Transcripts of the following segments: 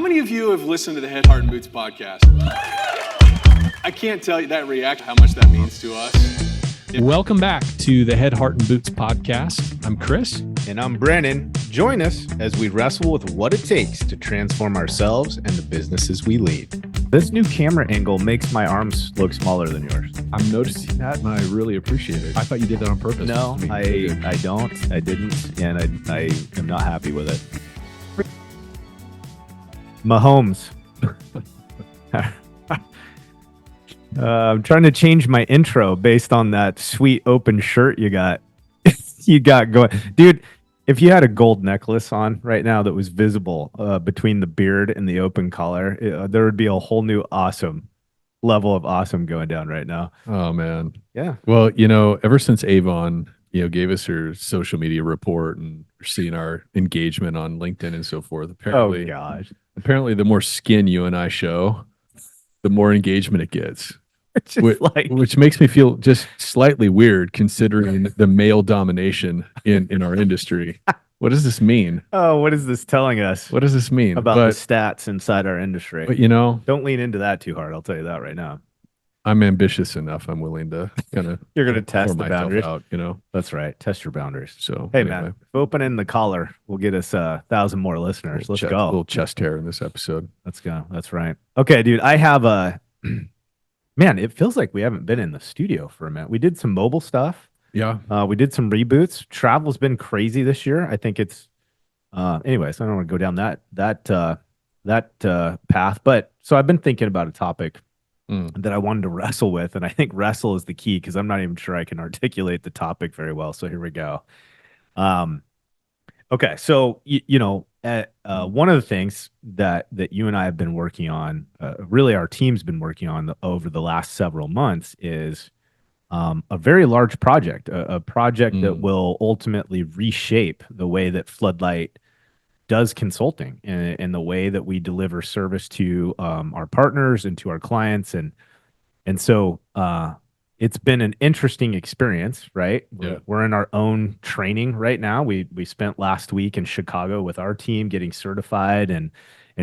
many of you have listened to the Head, Heart, and Boots podcast? I can't tell you that reaction, how much that means to us. Welcome back to the Head, Heart, and Boots podcast. I'm Chris. And I'm Brandon. Join us as we wrestle with what it takes to transform ourselves and the businesses we lead. This new camera angle makes my arms look smaller than yours. I'm noticing that, and I really appreciate it. I thought you did that on purpose. No, I didn't, and I am not happy with it. Mahomes. I'm trying to change my intro based on that sweet open shirt you got. You got going, dude. If you had a gold necklace on right now that was visible between the beard and the open collar, there would be a whole new awesome level of awesome going down right now. Oh man, yeah. Well, ever since Avon, gave us her social media report and we're seeing our engagement on LinkedIn and so forth. Apparently, apparently, the more skin you and I show, the more engagement it gets. Which makes me feel just slightly weird considering the male domination in our industry. What does this mean? Oh, what is this telling us? What does this mean about the stats inside our industry? But don't lean into that too hard. I'll tell you that right now. I'm ambitious enough. I'm willing to kind of you're going to test the boundaries out, That's right. Test your boundaries. So hey man, if opening the collar will get us 1,000 more listeners. Let's go. A little chest hair in this episode. Let's go. That's right. Okay, dude. I have a. Man, it feels like we haven't been in the studio for a minute. We did some mobile stuff. Yeah. We did some reboots. Travel's been crazy this year. I think it's anyways, I don't want to go down that path. But so I've been thinking about a topic that I wanted to wrestle with. And I think wrestle is the key because I'm not even sure I can articulate the topic very well. So here we go. Okay. So, one of the things that you and I have been working on, really our team's been working on over the last several months is a very large project, a project that will ultimately reshape the way that Floodlight does consulting and the way that we deliver service to our partners and to our clients. And so it's been an interesting experience, right? Yeah. We're in our own training right now. We spent last week in Chicago with our team getting certified and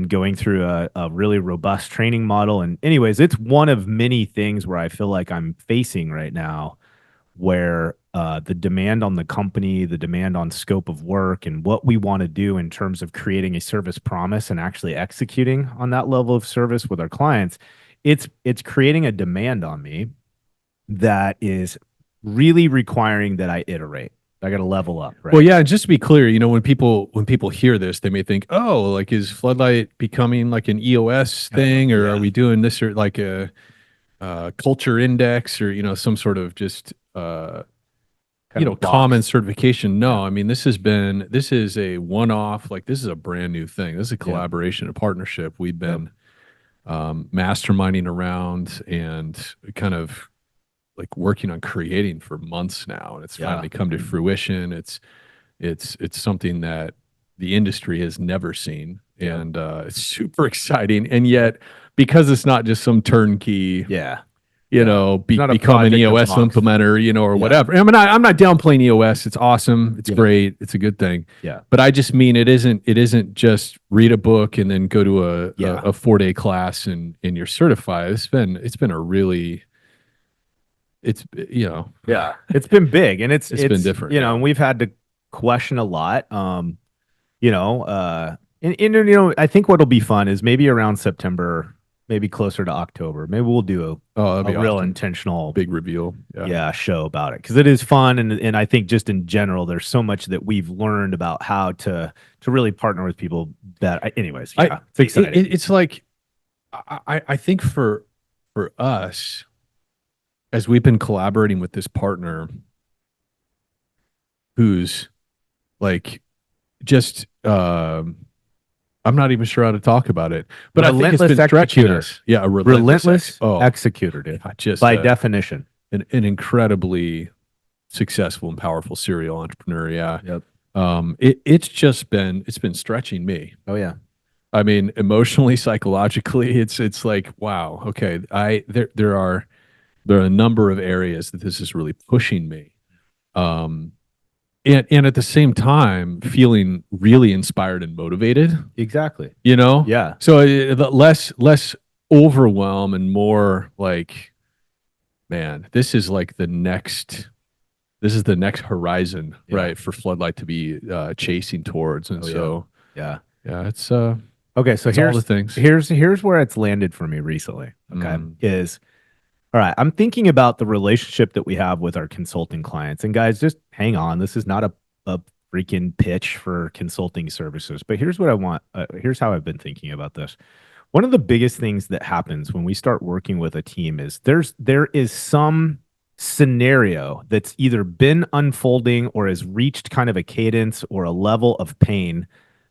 going through a really robust training model. And anyways, it's one of many things where I feel like I'm facing right now where the demand on the company, the demand on scope of work and what we want to do in terms of creating a service promise and actually executing on that level of service with our clients, it's creating a demand on me that is really requiring that I iterate. I got to level up. Right? Well, yeah. And just to be clear, when people hear this, they may think, oh, like is Floodlight becoming like an EOS thing, or are we doing this or like a culture index or some sort of just common certification? No, I mean this is a one-off. Like this is a brand new thing. This is a collaboration, a partnership. We've been masterminding around and kind of like working on creating for months now, and it's finally come to fruition. It's something that the industry has never seen, and it's super exciting. And yet, because it's not just some turnkey, become an EOS implementer, or whatever. I mean, I'm not downplaying EOS. It's awesome. It's great. It's a good thing. Yeah. But I just mean it isn't just read a book and then go to a 4-day class and you're certified. It's been a really it's been big and it's been different, and we've had to question a lot. I think what'll be fun is maybe around September, maybe closer to October, maybe we'll do a real intentional big reveal show about it because it is fun and I think just in general there's so much that we've learned about how to really partner with people that it's exciting. It's like I think for us, as we've been collaborating with this partner who's like just I'm not even sure how to talk about it, but I think it's been stretching us. Yeah, a relentless executor, dude. Just by definition, an incredibly successful and powerful serial entrepreneur. Yeah. Yep. It's been stretching me. Oh yeah. I mean, emotionally, psychologically, it's like, wow, okay. There are a number of areas that this is really pushing me. and at the same time feeling really inspired and motivated, Exactly. you know? Yeah. So the less overwhelm and more like, man, this is the next horizon, Yeah. right, for Floodlight to be chasing towards. And Oh, yeah. so Yeah. yeah, it's Okay. So it's all the things. here's where it's landed for me recently. Okay. Mm. Is all right. I'm thinking about the relationship that we have with our consulting clients. And guys, just hang on. This is not a freaking pitch for consulting services. But here's what I want. Here's how I've been thinking about this. One of the biggest things that happens when we start working with a team is there is some scenario that's either been unfolding or has reached kind of a cadence or a level of pain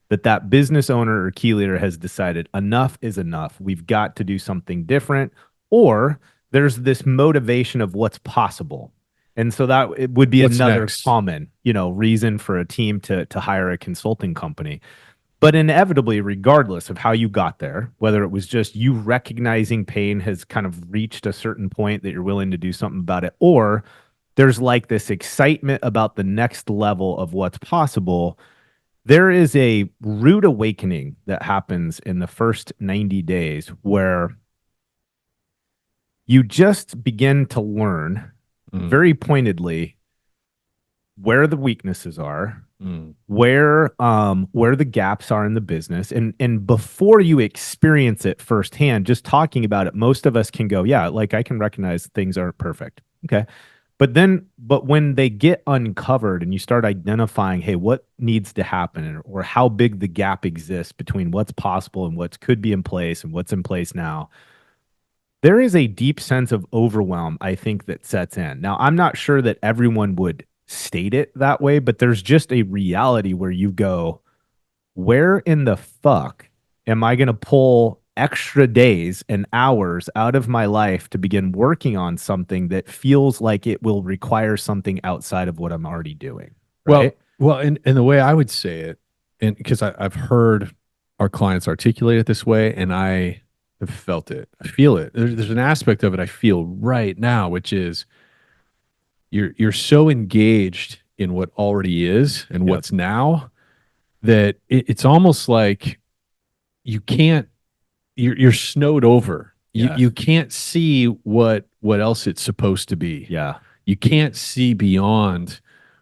that business owner or key leader has decided enough is enough. We've got to do something different, or there's this motivation of what's possible. And so that it would be What's another next? common, reason for a team to hire a consulting company. But inevitably, regardless of how you got there, whether it was just you recognizing pain has kind of reached a certain point that you're willing to do something about it, or there's like this excitement about the next level of what's possible, there is a rude awakening that happens in the first 90 days where you just begin to learn very pointedly where the weaknesses are, where the gaps are in the business, and before you experience it firsthand, just talking about it, most of us can go, yeah, like I can recognize things aren't perfect. Okay. But when they get uncovered and you start identifying, hey, what needs to happen or how big the gap exists between what's possible and what could be in place and what's in place now, there is a deep sense of overwhelm, I think, that sets in. Now, I'm not sure that everyone would state it that way, but there's just a reality where you go, where in the fuck am I going to pull extra days and hours out of my life to begin working on something that feels like it will require something outside of what I'm already doing? Right? And the way I would say it, and because I've heard our clients articulate it this way, and I have felt it, I feel it. There's an aspect of it I feel right now, which is you're so engaged in what already is and what's now that it's almost like you can't you're snowed over. You can't see what else it's supposed to be. Yeah. You can't see beyond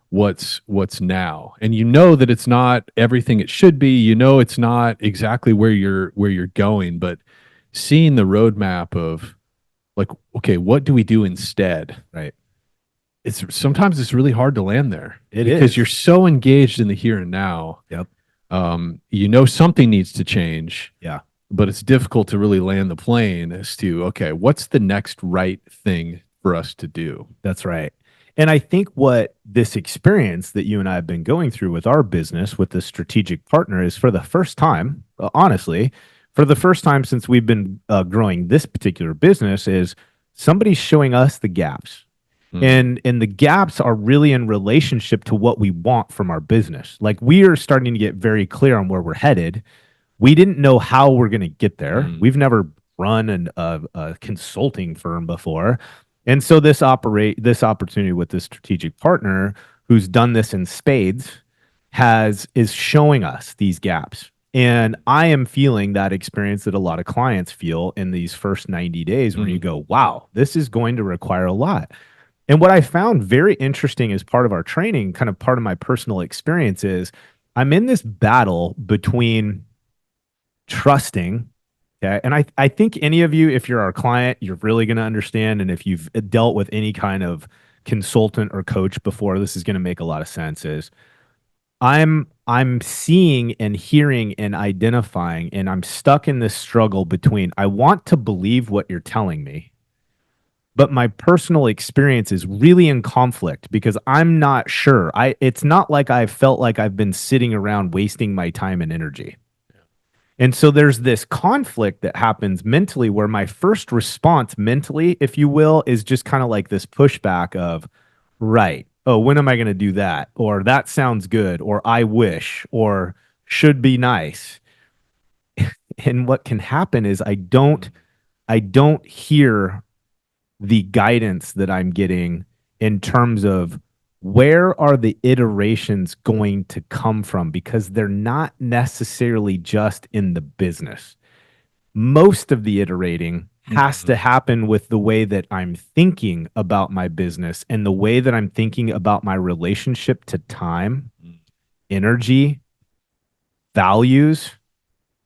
what's now. And you know that it's not everything it should be. You know it's not exactly where you're going, but seeing the roadmap of like, okay, what do we do instead? Right. Sometimes it's really hard to land there. It because is. you're so engaged in the here and now. Yep. You know something needs to change. Yeah. But it's difficult to really land the plane as to, okay, what's the next right thing for us to do? That's right. And I think what this experience that you and I have been going through with our business, with this strategic partner, is for the first time, honestly, for the first time since we've been growing this particular business, is somebody's showing us the gaps. And the gaps are really in relationship to what we want from our business. Like we are starting to get very clear on where we're headed. We didn't know how we're going to get there. We've never run a consulting firm before. And so this opportunity with this strategic partner who's done this in spades is showing us these gaps. And I am feeling that experience that a lot of clients feel in these first 90 days where you go, wow, this is going to require a lot. And what I found very interesting as part of our training, kind of part of my personal experience, is I'm in this battle between trusting. Okay. And I think any of you, if you're our client, you're really going to understand. And if you've dealt with any kind of consultant or coach before, this is going to make a lot of sense. Is I'm seeing and hearing and identifying, and I'm stuck in this struggle between I want to believe what you're telling me, but my personal experience is really in conflict because I'm not sure. It's not like I felt like I've been sitting around wasting my time and energy. And so there's this conflict that happens mentally where my first response mentally, if you will, is just kind of like this pushback of, right, oh, when am I going to do that? Or that sounds good, or I wish, or should be nice. And what can happen is I don't hear the guidance that I'm getting in terms of where are the iterations going to come from? Because they're not necessarily just in the business. Most of the iterating has to happen with the way that I'm thinking about my business and the way that I'm thinking about my relationship to time, energy, values,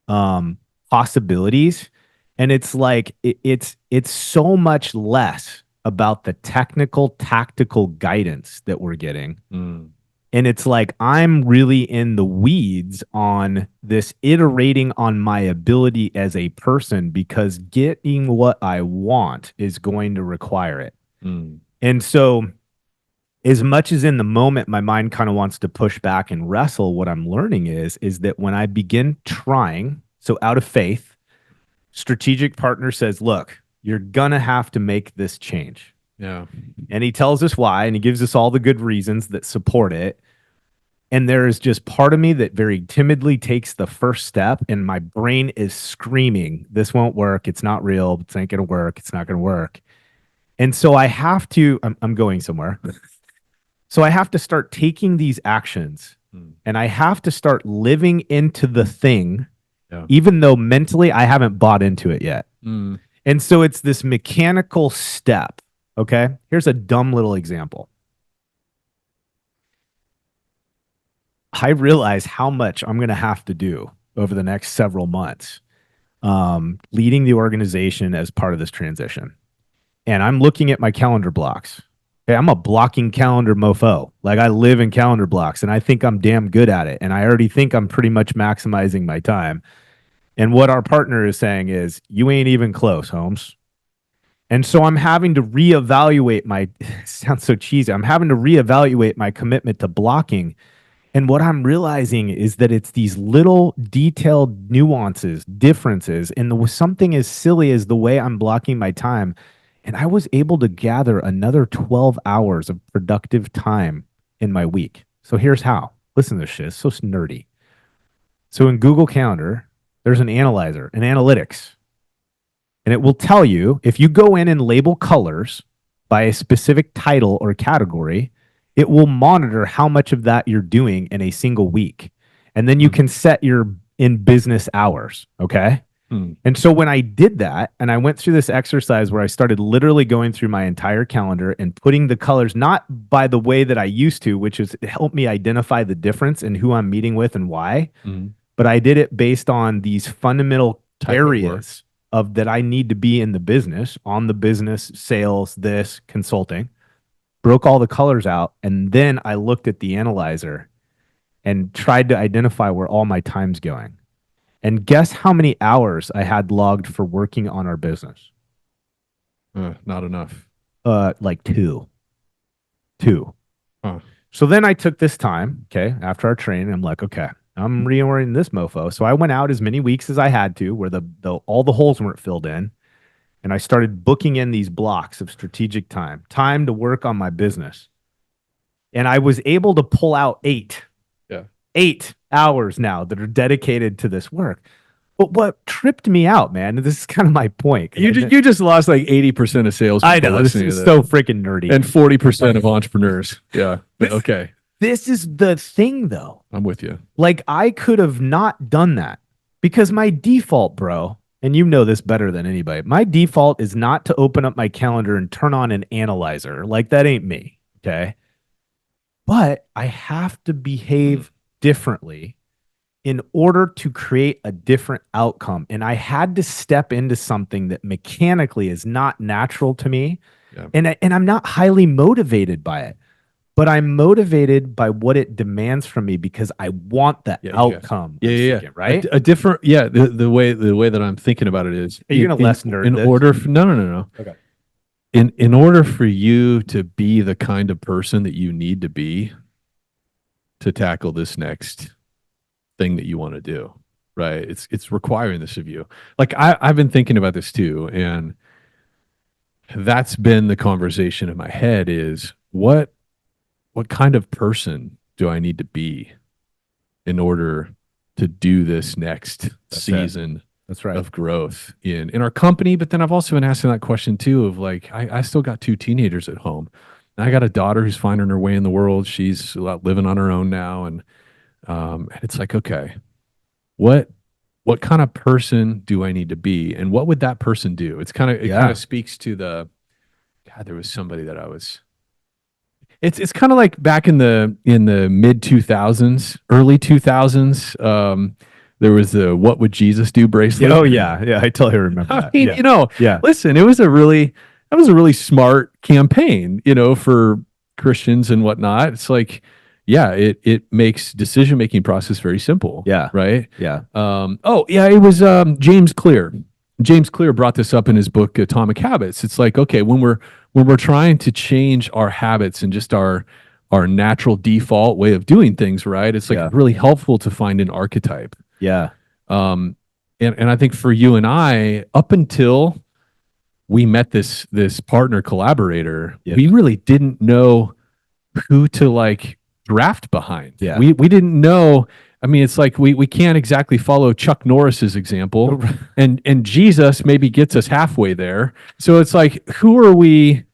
possibilities. And it's like it's so much less about the technical, tactical guidance that we're getting. And it's like I'm really in the weeds on this iterating on my ability as a person, because getting what I want is going to require it. And so, as much as in the moment my mind kind of wants to push back and wrestle, what I'm learning is that when I begin trying, so out of faith, strategic partner says, look, you're gonna have to make this change. Yeah. And he tells us why, and he gives us all the good reasons that support it. And there is just part of me that very timidly takes the first step, and my brain is screaming, this won't work. It's not real. It's not going to work. It's not going to work. And so I have to, I'm going somewhere. So I have to start taking these actions, and I have to start living into the thing, even though mentally I haven't bought into it yet. And so it's this mechanical step. Okay. Here's a dumb little example. I realize how much I'm going to have to do over the next several months, leading the organization as part of this transition. And I'm looking at my calendar blocks. Okay, I'm a blocking calendar mofo. Like, I live in calendar blocks, and I think I'm damn good at it. And I already think I'm pretty much maximizing my time. And what our partner is saying is, you ain't even close, Holmes. And so I'm having to reevaluate my, sounds so cheesy, I'm having to reevaluate my commitment to blocking. And what I'm realizing is that it's these little detailed nuances, differences, and something as silly as the way I'm blocking my time. And I was able to gather another 12 hours of productive time in my week. So here's how. Listen to this shit. It's so nerdy. So in Google Calendar, there's an analyzer, an analytics. And it will tell you, if you go in and label colors by a specific title or category, it will monitor how much of that you're doing in a single week. And then you can set your in business hours. Okay. And so when I did that, and I went through this exercise where I started literally going through my entire calendar and putting the colors, not by the way that I used to, which is help me identify the difference in who I'm meeting with and why, but I did it based on these fundamental areas of that I need to be in the business, on the business, sales, this, consulting. Broke all the colors out, and then I looked at the analyzer and tried to identify where all my time's going. And guess how many hours I had logged for working on our business? Not enough. Like two. Huh. So then I took this time, okay, after our training, I'm like, okay, I'm reorienting this mofo. So I went out as many weeks as I had to, where all the holes weren't filled in. And I started booking in these blocks of strategic time to work on my business. And I was able to pull out 8 hours now that are dedicated to this work. But what tripped me out, man, and this is kind of my point. You just lost like 80% of sales. I know, this is so freaking nerdy. And 40% of entrepreneurs. Yeah. Okay. This is the thing, though. I'm with you. Like, I could have not done that, because my default, bro, and you know this better than anybody, my default is not to open up my calendar and turn on an analyzer. Like, that ain't me, okay? But I have to behave differently in order to create a different outcome. And I had to step into something that mechanically is not natural to me. Yeah. And I'm not highly motivated by it, but I'm motivated by what it demands from me, because I want the outcome. Yeah. Right? A different, the way that I'm thinking about it is, you're gonna less nerd in this? order for, no. Okay. In order for you to be the kind of person that you need to be to tackle this next thing that you want to do, right? It's requiring this of you. Like, I've been thinking about this too, and that's been the conversation in my head is what kind of person do I need to be in order to do this next season of growth in our company? But then I've also been asking that question too of like, I still got 2 teenagers at home. And I got a daughter who's finding her way in the world. She's living on her own now. And it's like, okay, what kind of person do I need to be? And what would that person do? It kind of speaks to God, there was somebody that I was, it's kind of like back in the mid 2000s, early 2000s. There was the "What would Jesus do" bracelet. Oh yeah, I totally remember that. I mean, Yeah. listen, that was a really smart campaign, for Christians and whatnot. It's like, yeah, it makes decision making process very simple. Yeah. Right. Yeah. Oh yeah, it was James Clear. James Clear brought this up in his book Atomic Habits. It's like, okay, when we're trying to change our habits and just our natural default way of doing things, right? It's like really helpful to find an archetype. Yeah. And I think for you and I, up until we met this partner collaborator, we really didn't know who to like draft behind. Yeah. We didn't know. I mean, it's like we can't exactly follow Chuck Norris's example, and Jesus maybe gets us halfway there. So it's like, who are we?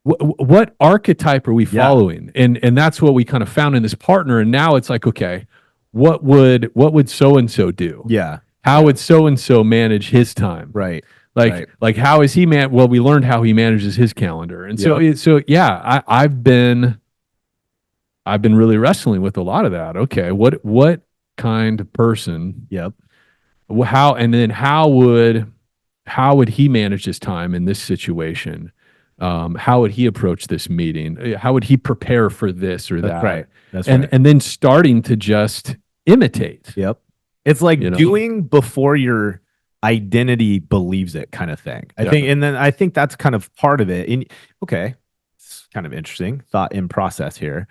What archetype are we following? And that's what we kind of found in this partner. And now it's like, okay, what would so and so do? Yeah. How would so and so manage his time? Right. Like how is he well, we learned how he manages his calendar. And so yeah, I've been really wrestling with a lot of that. Okay, what kind of person? How would he manage his time in this situation? How would he approach this meeting? How would he prepare for this or that? Right. That's right. And then starting to just imitate. Yep. It's like doing before your identity believes it kind of thing. I think that's kind of part of it. Okay. It's kind of interesting thought in process here.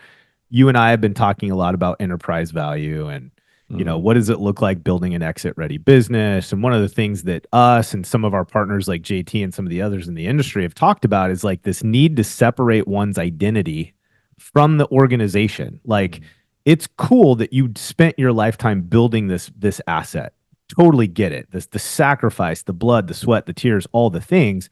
You and I have been talking a lot about enterprise value and what does it look like building an exit ready business? And one of the things that us and some of our partners like JT and some of the others in the industry have talked about is like this need to separate one's identity from the organization. Like it's cool that you spent your lifetime building this asset. Totally get it. The sacrifice, the blood, the sweat, the tears, all the things.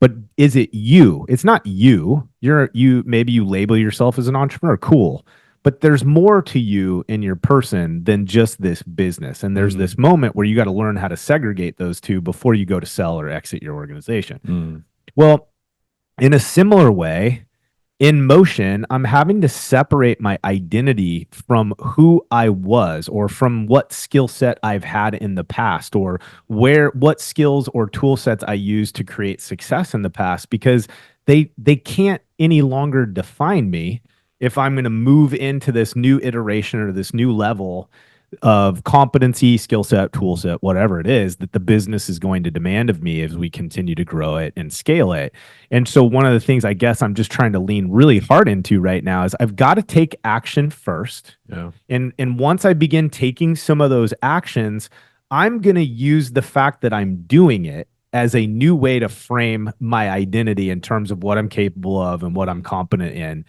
But is it you? It's not you. Maybe you label yourself as an entrepreneur. Cool. But there's more to you in your person than just this business. And there's this moment where you got to learn how to segregate those two before you go to sell or exit your organization. Well, in a similar way, in motion, I'm having to separate my identity from who I was or from what skill set I've had in the past or what skills or tool sets I used to create success in the past, because they can't any longer define me if I'm going to move into this new iteration or this new level of competency, skill set, tool set, whatever it is that the business is going to demand of me as we continue to grow it and scale it. And so one of the things I guess I'm just trying to lean really hard into right now is I've got to take action first. Yeah. And once I begin taking some of those actions, I'm going to use the fact that I'm doing it as a new way to frame my identity in terms of what I'm capable of and what I'm competent in.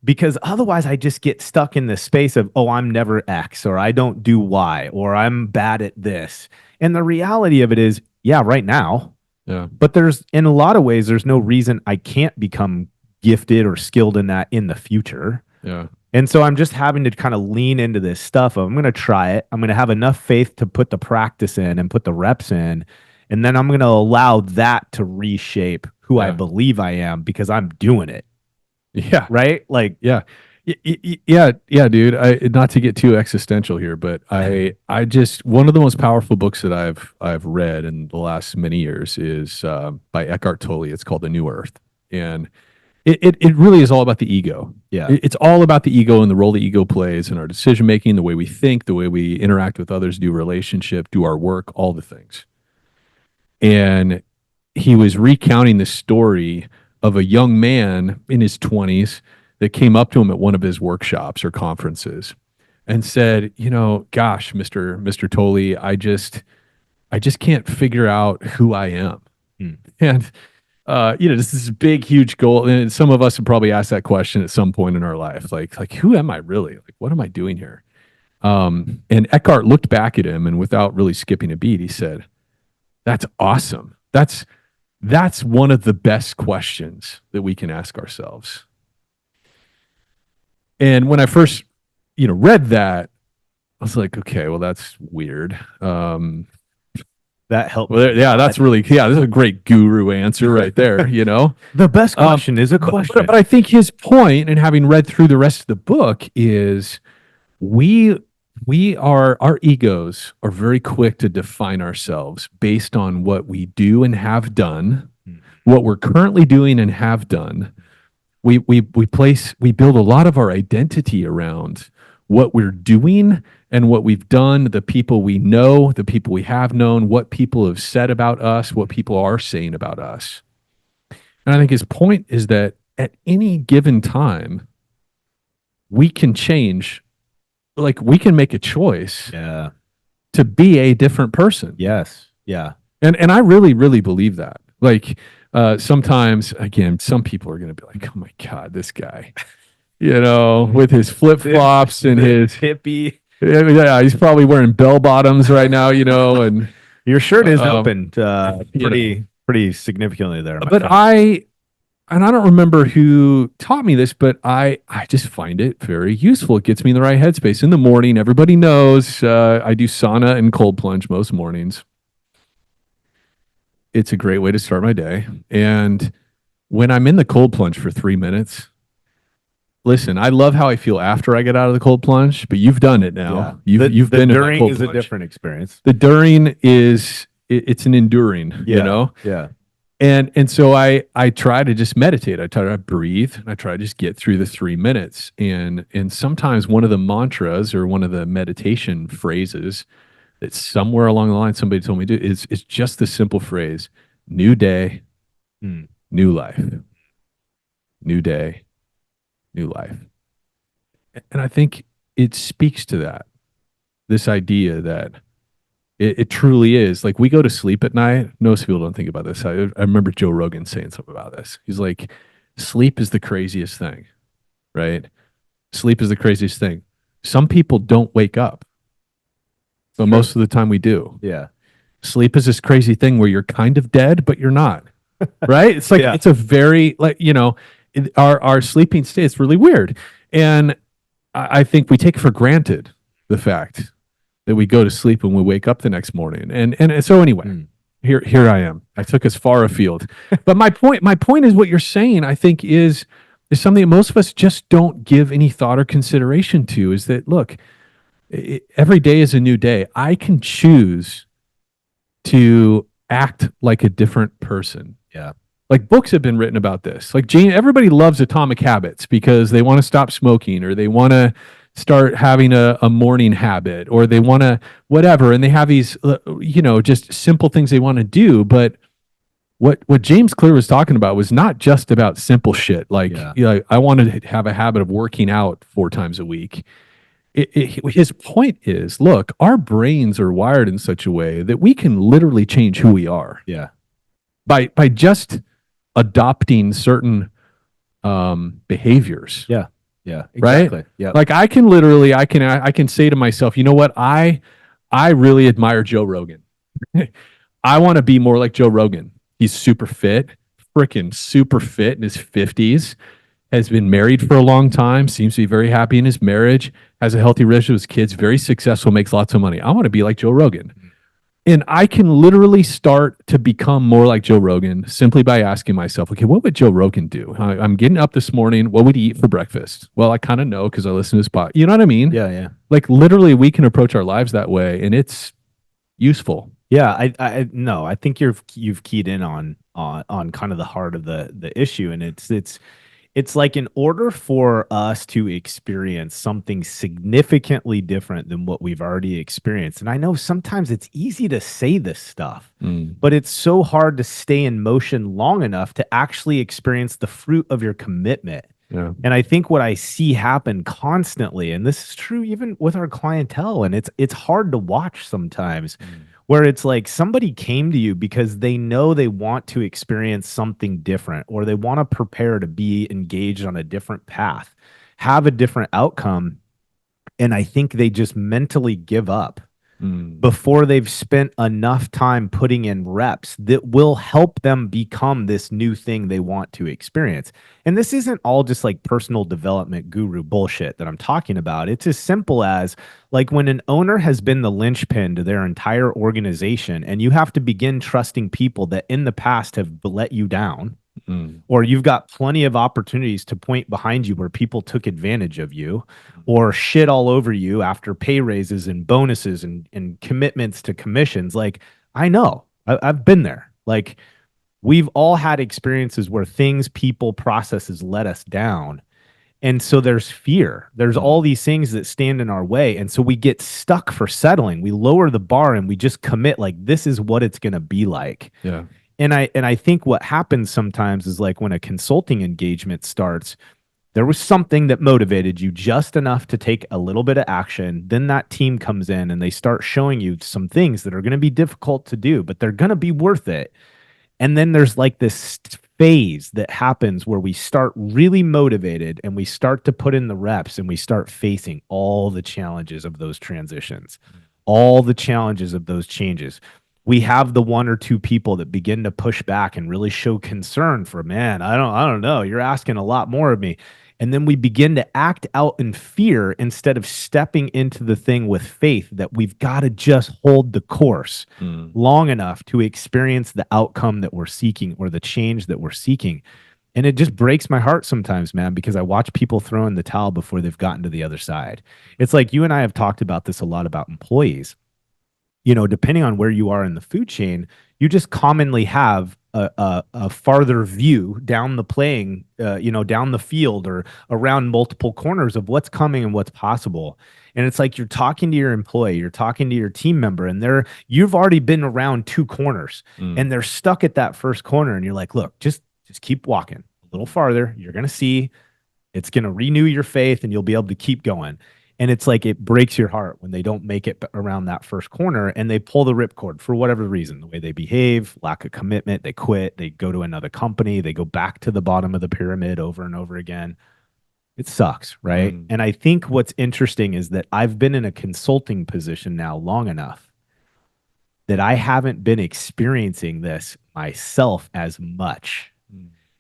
Because otherwise I just get stuck in this space of, oh, I'm never X, or I don't do Y, or I'm bad at this. And the reality of it is, yeah, right now. Yeah. But in a lot of ways, there's no reason I can't become gifted or skilled in that in the future. Yeah. And so I'm just having to kind of lean into this stuff of I'm going to try it. I'm going to have enough faith to put the practice in and put the reps in. And then I'm going to allow that to reshape who I believe I am because I'm doing it. Yeah. Right. Like, yeah, dude. Not to get too existential here, but I just, one of the most powerful books that I've read in the last many years is by Eckhart Tolle. It's called The New Earth. And it really is all about the ego. Yeah. It's all about the ego and the role the ego plays in our decision making, the way we think, the way we interact with others, do relationship, do our work, all the things. And he was recounting this story of a young man in his 20s that came up to him at one of his workshops or conferences and said, gosh, Mr. Tolle, I just can't figure out who I am. And, this is a big, huge goal. And some of us have probably asked that question at some point in our life. Like, who am I really? Like, what am I doing here? And Eckhart looked back at him and without really skipping a beat, he said, that's awesome. That's one of the best questions that we can ask ourselves. And when I first, read that, I was like, okay, well, that's weird. That helped. Well, yeah, this is a great guru answer right there, The best question is a question. But I think his point, and having read through the rest of the book, is our egos are very quick to define ourselves based on what we do and have done, what we're currently doing and have done. We build a lot of our identity around what we're doing and what we've done, the people we know, the people we have known, what people have said about us, what people are saying about us. And I think his point is that at any given time, we can change, like we can make a choice to be a different person. Yes. Yeah. And I really, really believe that. Like sometimes, again, some people are going to be like, oh my God, this guy, with his flip-flops and his hippie. Yeah, he's probably wearing bell bottoms right now, and your shirt is opened pretty significantly there. But I don't remember who taught me this, but I just find it very useful. It gets me in the right headspace in the morning. Everybody knows I do sauna and cold plunge most mornings. It's a great way to start my day. And when I'm in the cold plunge for 3 minutes, listen, I love how I feel after I get out of the cold plunge, but you've done it now. Yeah. You've been in the during cold is plunge. A different experience. The during it's an enduring, Yeah. And so I try to just meditate. I try to breathe, and I try to just get through the 3 minutes. And sometimes one of the mantras or one of the meditation phrases that somewhere along the line somebody told me to do is just the simple phrase: new day, new life. New day, new life. And I think it speaks to that, this idea that it truly is. Like, we go to sleep at night. Most people don't think about this. I remember Joe Rogan saying something about this. He's like, sleep is the craziest thing, right? Sleep is the craziest thing. Some people don't wake up, but most of the time we do. Yeah. Sleep is this crazy thing where you're kind of dead, but you're not, right? It's like, it's a very, our sleeping state is really weird. And I think we take for granted the fact that we go to sleep and we wake up the next morning. And so anyway, here I am. I took us far afield. But my point is what you're saying, I think is something that most of us just don't give any thought or consideration to, is that, look, every day is a new day. I can choose to act like a different person. Yeah. Like, books have been written about this. Like, everybody loves Atomic Habits because they want to stop smoking, or they want to start having a morning habit, or they want to whatever. And they have these, just simple things they want to do. But what James Clear was talking about was not just about simple shit. Like, I want to have a habit of working out 4 times a week. His point is, look, our brains are wired in such a way that we can literally change who we are. Yeah. By just adopting certain behaviors. Yeah. Yeah. Exactly. Right? Yeah. Like, I can literally, I can say to myself, you know what? I really admire Joe Rogan. I want to be more like Joe Rogan. He's super fit, freaking super fit, in his 50s, has been married for a long time, seems to be very happy in his marriage, has a healthy relationship with his kids, very successful, makes lots of money. I want to be like Joe Rogan. And I can literally start to become more like Joe Rogan simply by asking myself, okay, what would Joe Rogan do? I'm getting up this morning. What would he eat for breakfast? Well, I kind of know because I listen to his podcast. You know what I mean? Yeah. Yeah. Like, literally, we can approach our lives that way, and it's useful. Yeah. I think you've keyed in on kind of the heart of the issue. And it's like, in order for us to experience something significantly different than what we've already experienced. And I know sometimes it's easy to say this stuff, but it's so hard to stay in motion long enough to actually experience the fruit of your commitment. Yeah. And I think what I see happen constantly, and this is true even with our clientele, and it's hard to watch sometimes, where it's like somebody came to you because they know they want to experience something different, or they want to prepare to be engaged on a different path, have a different outcome. And I think they just mentally give up before they've spent enough time putting in reps that will help them become this new thing they want to experience. And this isn't all just like personal development guru bullshit that I'm talking about. It's as simple as like when an owner has been the linchpin to their entire organization and you have to begin trusting people that in the past have let you down, or you've got plenty of opportunities to point behind you where people took advantage of you or shit all over you after pay raises and bonuses and commitments to commissions. Like, I know, I've been there. Like, we've all had experiences where things, people, processes let us down. And so there's fear. There's all these things that stand in our way. And so we get stuck for settling. We lower the bar and we just commit like, this is what it's going to be like. Yeah. And I think what happens sometimes is like when a consulting engagement starts, there was something that motivated you just enough to take a little bit of action. Then that team comes in and they start showing you some things that are going to be difficult to do, but they're going to be worth it. And then there's like this phase that happens where we start really motivated and we start to put in the reps and we start facing all the challenges of those transitions, all the challenges of those changes. We have the one or two people that begin to push back and really show concern for, man, I don't know. You're asking a lot more of me. And then we begin to act out in fear instead of stepping into the thing with faith that we've got to just hold the course long enough to experience the outcome that we're seeking or the change that we're seeking. And it just breaks my heart sometimes, man, because I watch people throw in the towel before they've gotten to the other side. It's like you and I have talked about this a lot about employees. You know, depending on where you are in the food chain, you just commonly have a farther view down the playing, down the field or around multiple corners of what's coming and what's possible. And it's like you're talking to your employee, you're talking to your team member, and you've already been around two corners and they're stuck at that first corner. And you're like, look, just keep walking a little farther. You're going to see it's going to renew your faith and you'll be able to keep going. And it's like it breaks your heart when they don't make it around that first corner and they pull the ripcord for whatever reason, the way they behave, lack of commitment, they quit, they go to another company, they go back to the bottom of the pyramid over and over again. It sucks, right? And I think what's interesting is that I've been in a consulting position now long enough that I haven't been experiencing this myself as much.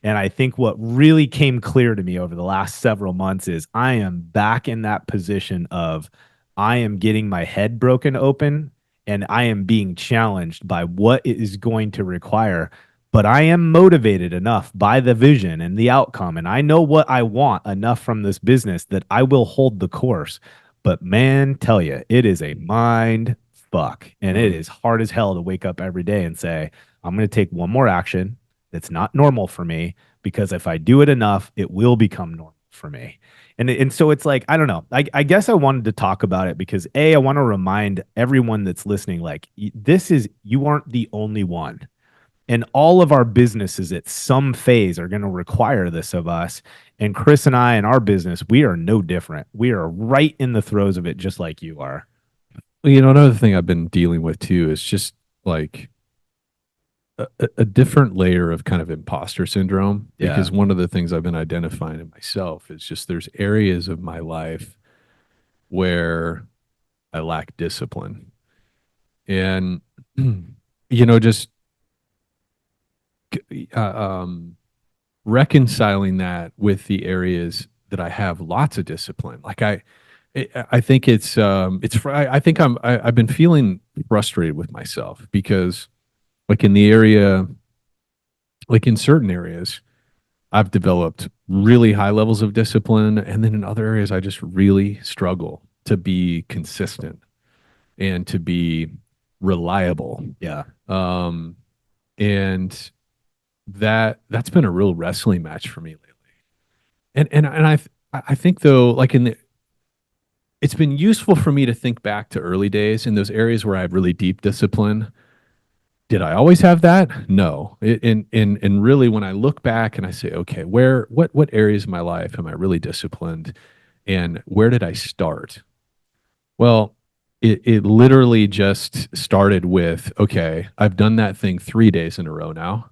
And I think what really came clear to me over the last several months is I am back in that position of I am getting my head broken open and I am being challenged by what it is going to require. But I am motivated enough by the vision and the outcome. And I know what I want enough from this business that I will hold the course. But man, tell you, it is a mind fuck. And it is hard as hell to wake up every day and say, I'm going to take one more action that's not normal for me, because if I do it enough, it will become normal for me. And so it's like, I don't know. I guess I wanted to talk about it because I want to remind everyone that's listening, like you aren't the only one. And all of our businesses at some phase are going to require this of us. And Chris and I in our business, we are no different. We are right in the throes of it, just like you are. Well, another thing I've been dealing with too is just like a different layer of kind of imposter syndrome, because one of the things I've been identifying in myself is just there's areas of my life where I lack discipline. And, just reconciling that with the areas that I have lots of discipline. Like I think I've been feeling frustrated with myself because like in certain areas, I've developed really high levels of discipline. And then in other areas, I just really struggle to be consistent and to be reliable. Yeah. And that's been a real wrestling match for me lately. And I think though, like it's been useful for me to think back to early days in those areas where I have really deep discipline. Did I always have that? No. And really, when I look back and I say, okay, what areas of my life am I really disciplined, and where did I start? Well, it literally just started with, okay, I've done that thing 3 days in a row now,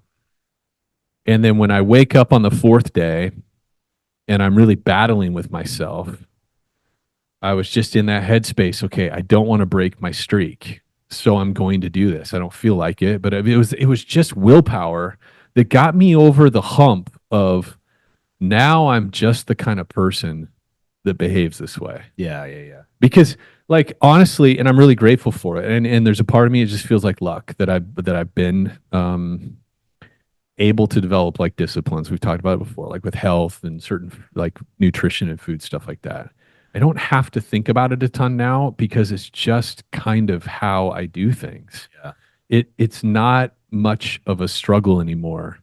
and then when I wake up on the fourth day, and I'm really battling with myself, I was just in that headspace. Okay, I don't want to break my streak, so I'm going to do this. I don't feel like it, but it was just willpower that got me over the hump of now I'm just the kind of person that behaves this way. Yeah, yeah, yeah. Because like honestly, and I'm really grateful for it. And there's a part of me, it just feels like luck that I've been able to develop like disciplines. We've talked about it before, like with health and certain like nutrition and food stuff like that. I don't have to think about it a ton now because it's just kind of how I do things. Yeah. It's not much of a struggle anymore,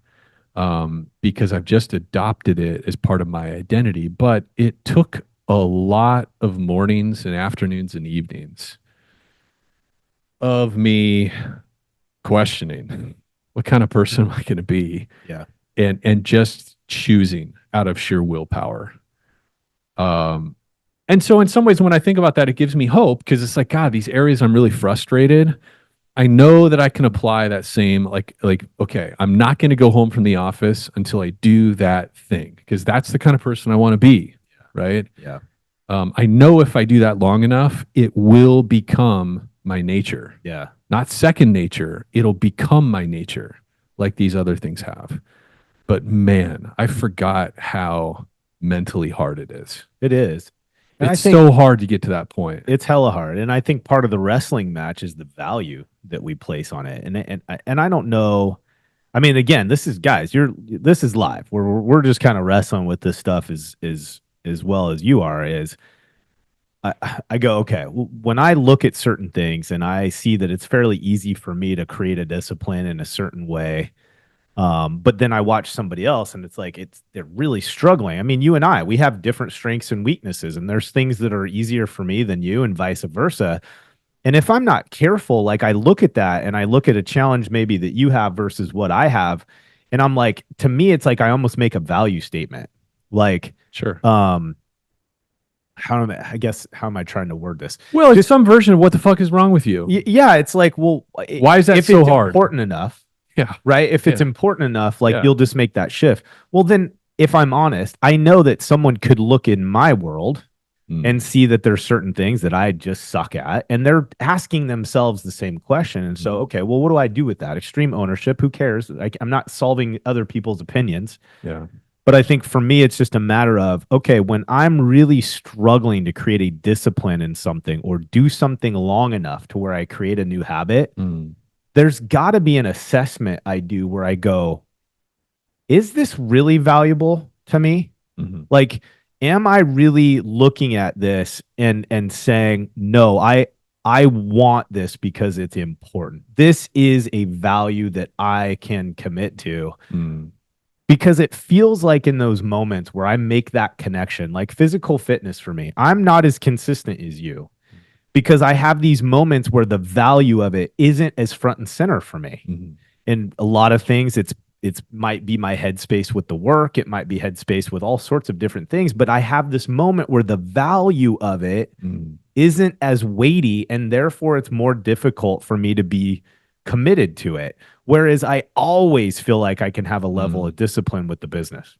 because I've just adopted it as part of my identity. But it took a lot of mornings and afternoons and evenings of me questioning what kind of person am I going to be, Yeah. and just choosing out of sheer willpower. And so in some ways, when I think about that, it gives me hope because it's like, God, these areas I'm really frustrated. I know that I can apply that same, okay, I'm not going to go home from the office until I do that thing because that's the kind of person I want to be. Right. Yeah. I know if I do that long enough, it will become my nature. Yeah. Not second nature. It'll become my nature like these other things have. But man, I forgot how mentally hard it is. It is. And It's I think so hard to get to that point. it's hella hard. And I think part of the wrestling match is the value that we place on it. And I don't know. I mean, again, this is guys, this is live. We're just kind of wrestling with this stuff as well as you are. I go, okay, when I look at certain things and I see that it's fairly easy for me to create a discipline in a certain way. But then I watch somebody else and it's like they're really struggling. I mean, you and I, we have different strengths and weaknesses, and there's things that are easier for me than you and vice versa. And if I'm not careful, like I look at that and I look at a challenge maybe that you have versus what I have, and I'm like, to me, it's like I almost make a value statement. Like, Sure. how am I trying to word this? Well, it's some version of what the fuck is wrong with you? Yeah, it's like, well, Why is that if so it's hard? important enough, Yeah. right? If it's Yeah. important enough, like Yeah. you'll just make that shift. Well, then if I'm honest, I know that someone could look in my world and see that there's certain things that I just suck at, and they're asking themselves the same question. And so, okay, well, what do I do with that? Extreme ownership, who cares? Like, I'm not solving other people's opinions. Yeah. But I think for me, it's just a matter of, okay, when I'm really struggling to create a discipline in something or do something long enough to where I create a new habit, there's got to be an assessment I do where I go, is this really valuable to me? Like, am I really looking at this and saying, no, I want this because it's important. This is a value that I can commit to. Because it feels like in those moments where I make that connection, like physical fitness for me, I'm not as consistent as you because I have these moments where the value of it isn't as front and center for me. And a lot of things, it's might be my headspace with the work. It might be headspace with all sorts of different things. But I have this moment where the value of it isn't as weighty, and therefore it's more difficult for me to be committed to it. Whereas I always feel like I can have a level of discipline with the business.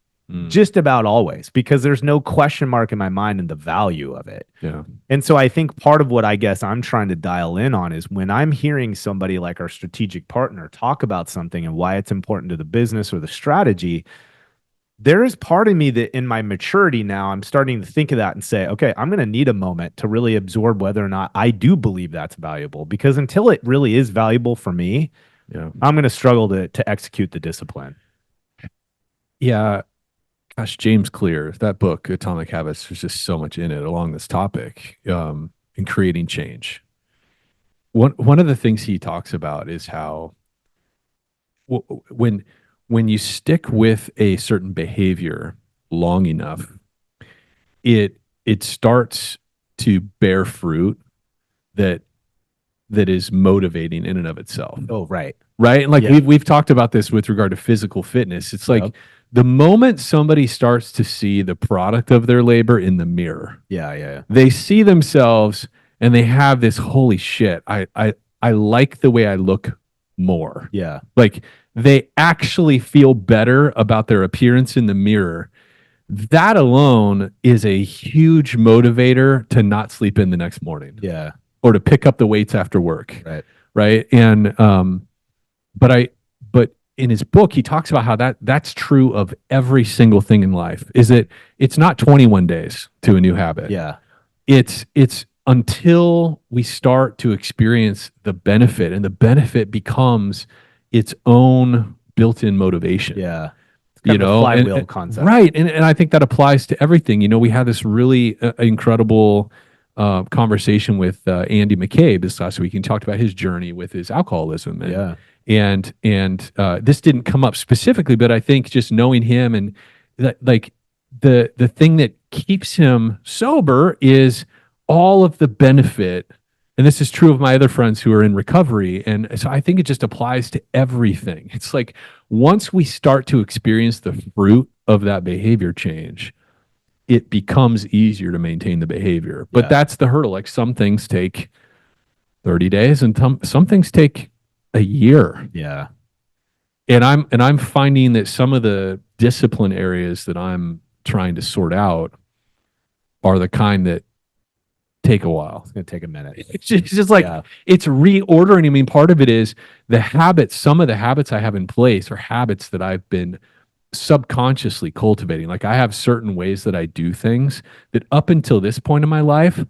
Just about always, because there's no question mark in my mind in the value of it. Yeah. And so I think part of what I guess I'm trying to dial in on is when I'm hearing somebody like our strategic partner talk about something and why it's important to the business or the strategy, there is part of me that in my maturity now, I'm starting to think of that and say, okay, I'm going to need a moment to really absorb whether or not I do believe that's valuable, because until it really is valuable for me, I'm going to struggle to execute the discipline. Yeah. Gosh, James Clear, that book, Atomic Habits, there's just so much in it along this topic, in creating change. One of the things he talks about is how when you stick with a certain behavior long enough, it starts to bear fruit that is motivating in and of itself. Oh, right. Right. And like we've talked about this with regard to physical fitness. It's like the moment somebody starts to see the product of their labor in the mirror, they see themselves and they have this, holy shit, I like the way I look more. Yeah. Like they actually feel better about their appearance in the mirror. that alone is a huge motivator to not sleep in the next morning Yeah. or to pick up the weights after work. Right. Right. And, but in his book, he talks about how that's true of every single thing in life is that it's not 21 days to a new habit. Yeah. It's until we start to experience the benefit, and the benefit becomes its own built-in motivation. Yeah. It's kind of a flywheel concept. Right. And I think that applies to everything. We had this really incredible conversation with Andy McCabe this last week. He talked about his journey with his alcoholism. And this didn't come up specifically, but I think just knowing him and that, like, the thing that keeps him sober is all of the benefit. And this is true of my other friends who are in recovery. And so I think it just applies to everything. It's like once we start to experience the fruit of that behavior change, it becomes easier to maintain the behavior. But that's the hurdle. Like some things take 30 days and some things take a year. Yeah. And I'm finding that some of the discipline areas that I'm trying to sort out are the kind that take a while. It's going to take a minute. It's just like, it's reordering. I mean, part of it is the habits. Some of the habits I have in place are habits that I've been subconsciously cultivating. Like I have certain ways that I do things that up until this point in my life,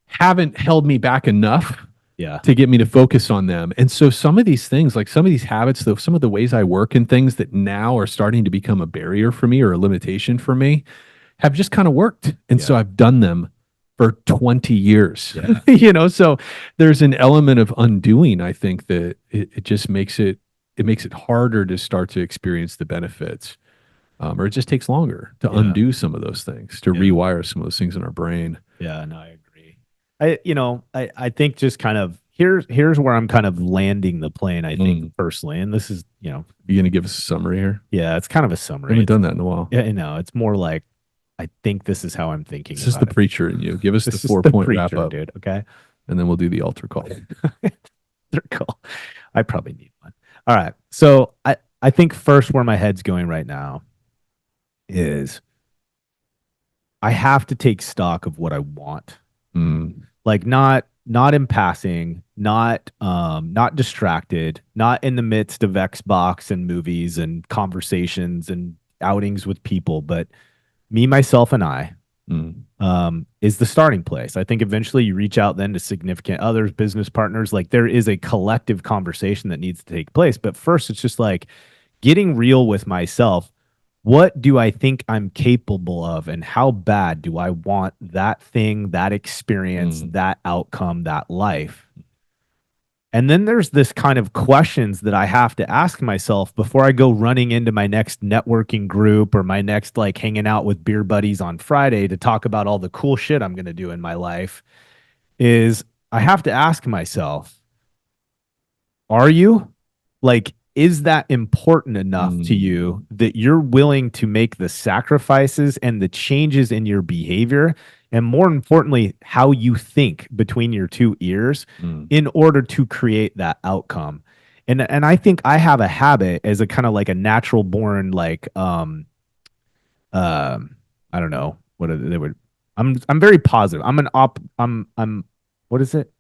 haven't held me back enough to get me to focus on them. And so some of these things, like some of these habits, though, some of the ways I work and things that now are starting to become a barrier for me or a limitation for me, have just kind of worked. And so I've done them for 20 years, so there's an element of undoing. I think that it just makes it harder to start to experience the benefits, or it just takes longer to undo some of those things, to rewire some of those things in our brain. Yeah, no, I agree. I think just kind of here's where I'm kind of landing the plane, I think personally. And this is, you going to give us a summary here? Yeah, it's kind of a summary. I haven't done that in a while. Yeah, it's more like, I think this is how I'm thinking. This is the preacher in you. Give us the 4-point wrap up, dude. Okay. And then we'll do the altar call. Altar call. I probably need one. All right. So I think first where my head's going right now is I have to take stock of what I want. Like not in passing, not distracted, not in the midst of Xbox and movies and conversations and outings with people, but me, myself, and I is the starting place. I think eventually you reach out then to significant others, business partners. Like there is a collective conversation that needs to take place. But first, it's just like getting real with myself. What do I think I'm capable of, and how bad do I want that thing, that experience, that outcome, that life? And then there's this kind of questions that I have to ask myself before I go running into my next networking group or my next like hanging out with beer buddies on Friday to talk about all the cool shit I'm going to do in my life. Is I have to ask myself, are you like, is that important enough to you that you're willing to make the sacrifices and the changes in your behavior, and more importantly, how you think between your two ears in order to create that outcome? And I think I have a habit as a kind of like a natural born, like, I don't know what they would, I'm very positive. I'm what is it?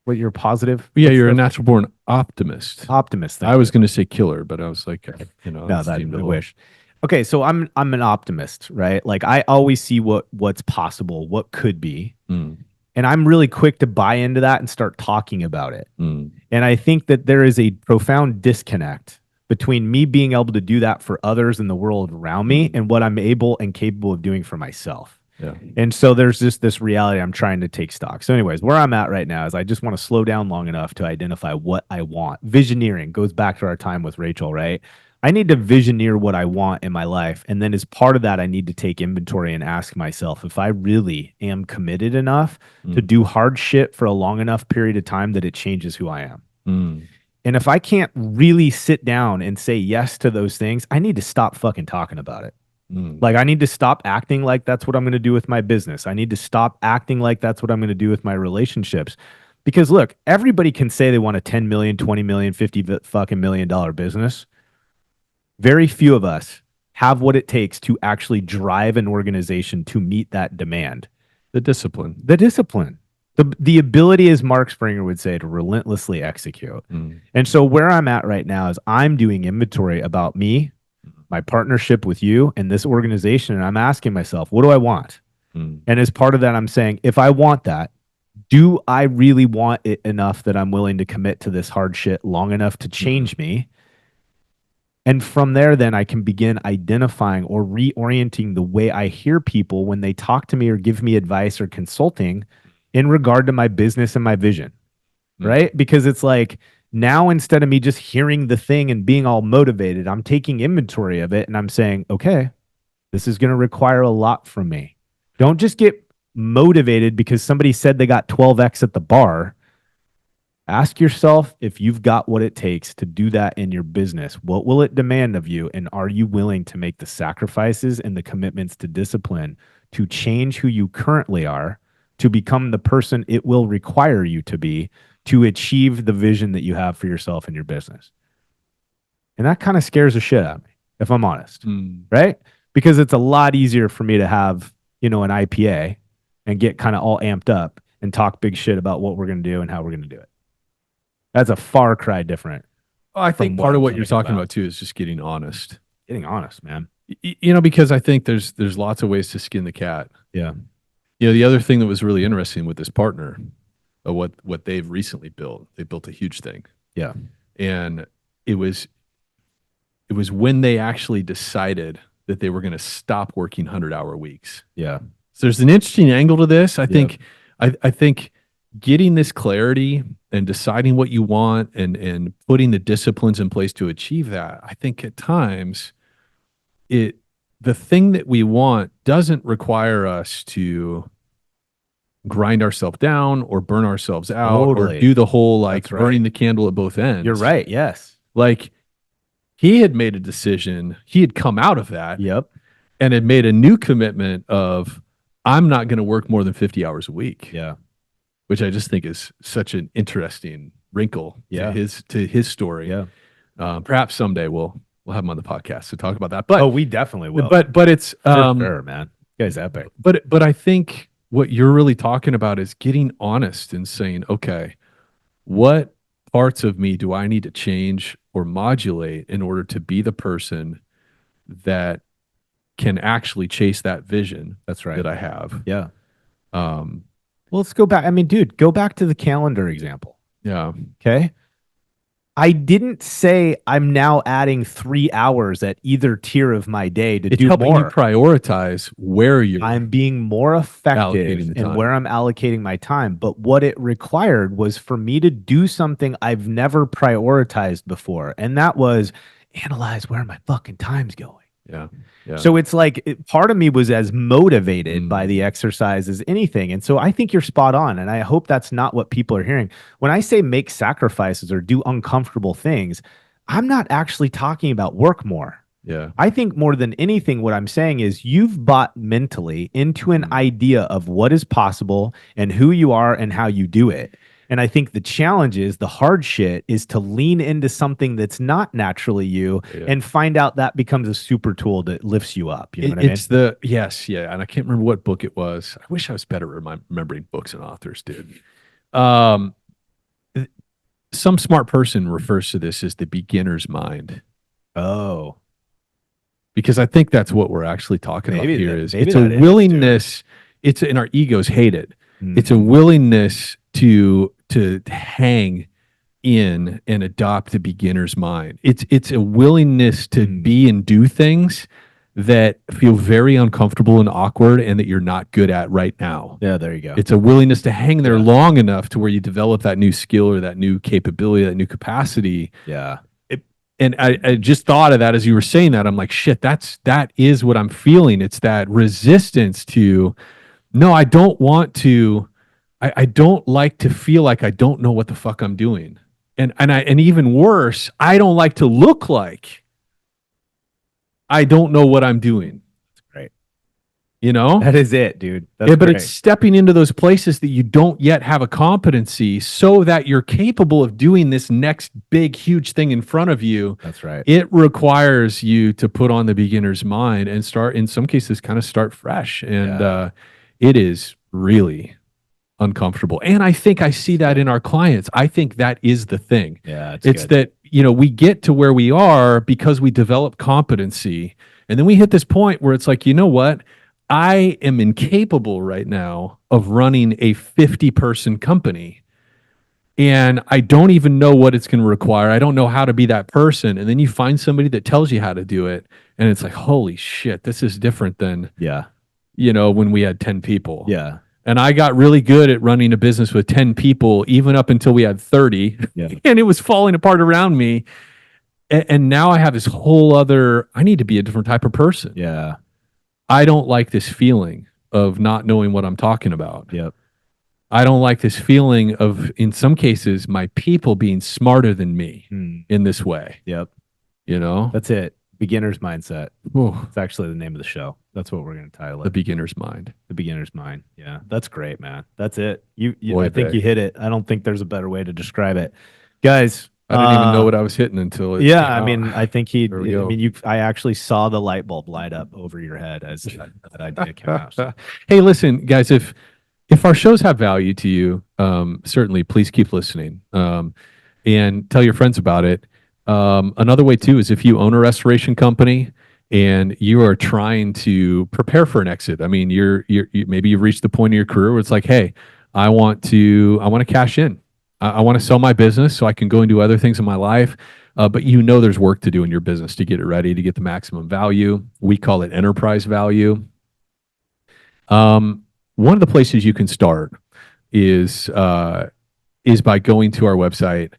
What, you're positive? Yeah, you're a natural born optimist. Optimist. I was going to say killer, but I was like, no, that I wish. Okay, so I'm an optimist, right? Like I always see what's possible, what could be, and I'm really quick to buy into that and start talking about it. And I think that there is a profound disconnect between me being able to do that for others in the world around me and what I'm able and capable of doing for myself. Yeah. And so there's just this reality I'm trying to take stock. So anyways, where I'm at right now is I just want to slow down long enough to identify what I want. Visioneering goes back to our time with Rachel, right? I need to visioneer what I want in my life. And then as part of that, I need to take inventory and ask myself if I really am committed enough to do hard shit for a long enough period of time that it changes who I am. And if I can't really sit down and say yes to those things, I need to stop fucking talking about it. Like I need to stop acting like that's what I'm going to do with my business. I need to stop acting like that's what I'm going to do with my relationships. Because look, everybody can say they want a 10 million, 20 million, 50 fucking $1 million business. Very few of us have what it takes to actually drive an organization to meet that demand? The discipline. The discipline. The ability, as Mark Springer would say, to relentlessly execute. And so where I'm at right now is I'm doing inventory about me, my partnership with you, and this organization. And I'm asking myself, what do I want? And as part of that, I'm saying, if I want that, do I really want it enough that I'm willing to commit to this hard shit long enough to change me? And from there, then I can begin identifying or reorienting the way I hear people when they talk to me or give me advice or consulting in regard to my business and my vision, right? Because it's like now instead of me just hearing the thing and being all motivated, I'm taking inventory of it and I'm saying, okay, this is going to require a lot from me. Don't just get motivated because somebody said they got 12x at the bar. Ask yourself if you've got what it takes to do that in your business. What will it demand of you? And are you willing to make the sacrifices and the commitments to discipline to change who you currently are, to become the person it will require you to be, to achieve the vision that you have for yourself and your business? And that kind of scares the shit out of me, if I'm honest, right? Because it's a lot easier for me to have, an IPA and get kind of all amped up and talk big shit about what we're going to do and how we're going to do it. That's a far cry different. I think part of what you're talking about too is just getting honest. Getting honest, man. Because I think there's lots of ways to skin the cat. Yeah. The other thing that was really interesting with this partner, what they've recently built, they built a huge thing. Yeah. And it was when they actually decided that they were going to stop working 100-hour weeks. Yeah. So there's an interesting angle to this. I think getting this clarity and deciding what you want and putting the disciplines in place to achieve that, I think at times the thing that we want doesn't require us to grind ourselves down or burn ourselves out or do the whole burning the candle at both ends. You're right. Yes. Like he had made a decision. He had come out of that. Yep. And had made a new commitment of, I'm not going to work more than 50 hours a week. Yeah. Which I just think is such an interesting wrinkle to his story. Yeah. Perhaps someday we'll have him on the podcast to talk about that. But we definitely will. But it's sure, man. You guys epic. But I think what you're really talking about is getting honest and saying, okay, what parts of me do I need to change or modulate in order to be the person that can actually chase that vision that I have? Yeah. Well, let's go back. I mean, dude, go back to the calendar example. Yeah. Okay. I didn't say I'm now adding 3 hours at either tier of my day to do helping more. You prioritize where I'm being more effective in where I'm allocating my time. But what it required was for me to do something I've never prioritized before. And that was analyze where my fucking time's going. Yeah. So it's like part of me was as motivated by the exercise as anything. And so I think you're spot on. And I hope that's not what people are hearing. When I say make sacrifices or do uncomfortable things, I'm not actually talking about work more. Yeah. I think more than anything, what I'm saying is you've bought mentally into an idea of what is possible and who you are and how you do it. And I think the challenge is the hard shit is to lean into something that's not naturally you and find out that becomes a super tool that lifts you up. You know what I mean? Yes. And I can't remember what book it was. I wish I was better at remembering books and authors, dude. Some smart person refers to this as the beginner's mind. Oh. Because I think that's what we're actually talking about here is it's a willingness. And our egos hate it. It's a willingness to hang in and adopt the beginner's mind. It's a willingness to be and do things that feel very uncomfortable and awkward and that you're not good at right now. Yeah, there you go. It's a willingness to hang there long enough to where you develop that new skill or that new capability, that new capacity. Yeah. And I just thought of that as you were saying that. I'm like, shit, that is what I'm feeling. It's that resistance to, no, I don't want to, I don't like to feel like I don't know what the fuck I'm doing. And even worse, I don't like to look like I don't know what I'm doing. That's great. you know? That is it, dude. That's Yeah, but great. it's stepping into those places that you don't yet have a competency so that you're capable of doing this next big, huge thing in front of you. That's right. It requires you to put on the beginner's mind and start, in some cases, kind of start fresh. And it is really uncomfortable. And I think I see that in our clients. I think that is the thing. Yeah, It's good. that, we get to where we are because we develop competency. And then we hit this point where it's like, you know what? I am incapable right now of running a 50-person company. And I don't even know what it's going to require. I don't know how to be that person. And then you find somebody that tells you how to do it. And it's like, holy shit, this is different than, Yeah. when we had 10 people. Yeah. And I got really good at running a business with 10 people, even up until we had 30. Yeah. And it was falling apart around me. And now I have this whole other, I need to be a different type of person. Yeah. I don't like this feeling of not knowing what I'm talking about. Yep. I don't like this feeling of, in some cases, my people being smarter than me in this way. Yep. That's That's it. Beginner's mindset. the It's actually the name of the show. That's what we're going to title it. beginner's mind. The beginner's mind. Yeah. That's great, man. That's it. Boy, I think Vic. you hit it. I don't think there's a better way to describe it. Guys, I didn't even know what I was hitting until it yeah, came I out. mean, I think he. There we I go. mean, I actually saw the light bulb light up over your head as that idea came out. So, Hey, listen, guys, if our shows have value to you, certainly please keep listening, and tell your friends about it. Another way too is if you own a restoration company and you are trying to prepare for an exit. I mean, maybe you've reached the point in your career where it's like, hey, I want to cash in. I want to sell my business so I can go and do other things in my life. But there's work to do in your business to get it ready to get the maximum value. We call it enterprise value. One of the places you can start is by going to our website.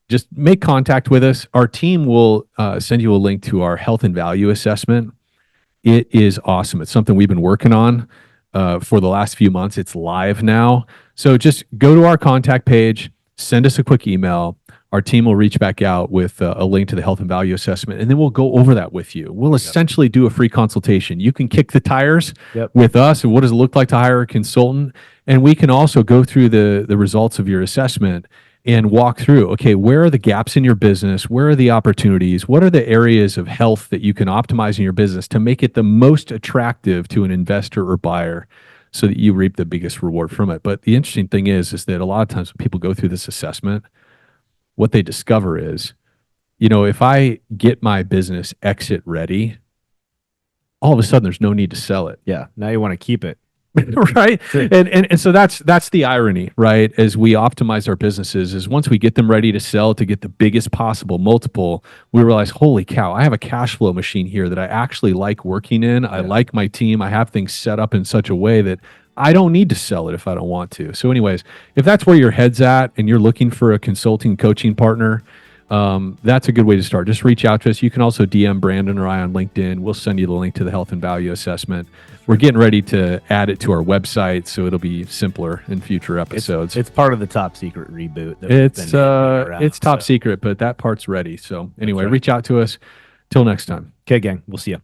Just make contact with us. Our team will send you a link to our health and value assessment. It is awesome. It's something we've been working on for the last few months. It's live now. So just go to our contact page, send us a quick email. Our team will reach back out with a link to the health and value assessment, and then we'll go over that with you. We'll essentially do a free consultation. You can kick the tires with us, and what does it look like to hire a consultant? And we can also go through the results of your assessment and walk through, okay, where are the gaps in your business? Where are the opportunities? What are the areas of health that you can optimize in your business to make it the most attractive to an investor or buyer so that you reap the biggest reward from it? But the interesting thing is that a lot of times when people go through this assessment, what they discover is, if I get my business exit ready, all of a sudden there's no need to sell it. yeah. Now you want to keep it. Right. And so that's the irony, right? As we optimize our businesses, is once we get them ready to sell to get the biggest possible multiple, we realize, holy cow, I have a cash flow machine here that I actually like working in. I like my team. I have things set up in such a way that I don't need to sell it if I don't want to. So anyways, if that's where your head's at and you're looking for a consulting coaching partner, that's a good way to start. Just reach out to us. You can also DM Brandon or I on LinkedIn. We'll send you the link to the health and value assessment. We're getting ready to add it to our website, so it'll be simpler in future episodes. It's part of the top secret reboot. It's top secret, but that part's ready. So anyway, right. reach out to us. Till next time. Okay, gang. We'll see you.